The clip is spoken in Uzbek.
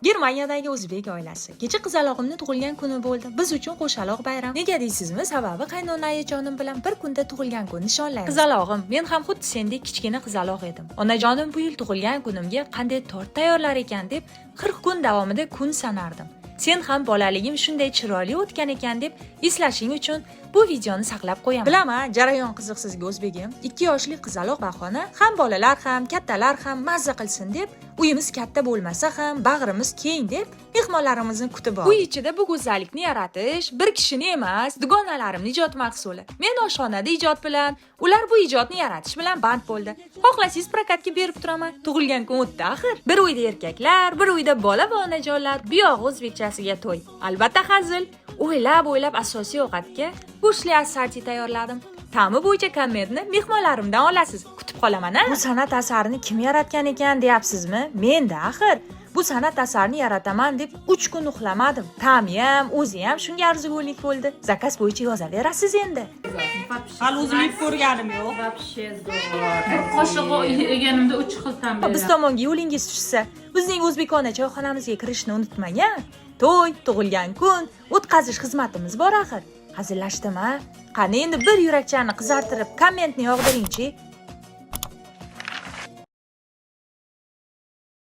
Germaniyadagi o'zbek oilasi. Kecha qizalog'imning tug'ilgan kuni bo'ldi. Biz uchun qo'shaloq bayram. Nega deysizmi? Sababi qaynona ayajonim bilan bir kunda tug'ilgan kun nishonlaymiz. Qizalog'im, men ham xuddi sendek kichkina qizaloq edim. Onajonim bu yil tug'ilgan kunimga qanday tort tayyorlar ekan deb 40 kun davomida kun sanardim. Sen ham bolaligim shunday chiroyli o'tgan ekan deb eslashing uchun bu videoni saqlab qo'yaman. Bilaman, jarayon qiziq sizga o'zbegim. 2 yoshli qizaloq bahona ham bolalar ham, kattalar ham mazza qilsin deb, uyimiz katta bo'lmasa ham, bag'rimiz keng deb mehmonlarimizni kutib oldik. Uy ichida bu go'zallikni yaratish bir kishini emas, dugonalarimning ijod mahsuli. Men oshxonada ijod bilan, ular bu ijodni yaratish bilan band bo'ldi. Xohlasangiz prokatga berib turaman. Tug'ilgan kun o'tdi axir. Bir uyda erkaklar, bir uyda bola va onajonlar, bu yog'i o'zbekchasiga to'y. Albatta hazil. O'ylab asosiy ovqatga go'shtli assorti tayyorladim. Ta'mi bo'yicha kommentni mehmonlarimdan olasiz. Kutib qolaman-a. Bu san'at asarini kim yaratgan ekan deyapsizmi? Men-da axir. Bu san'at asarini yarataman deb 3 kun uxlamadim. Ta'mi ham, o'zi ham shunga arzigulik bo'ldi. Zakaz bo'yicha yozaverasiz endi. Hali o'zim yeb ko'rganim yo'q. Вообще zo'r. Qoshiq yeganimda 3 xil ta'm beradi. Biz tomonga yo'lingiz tushsa, bizning o'zbekona choyxonamizga kirishni unutmang, a? To'y, tug'ilgan kun, o'tkazish xizmatimiz bor axir. Hazillashdimi? Qani endi bir yurakchani qizartirib, kommentni yog'diring-chi.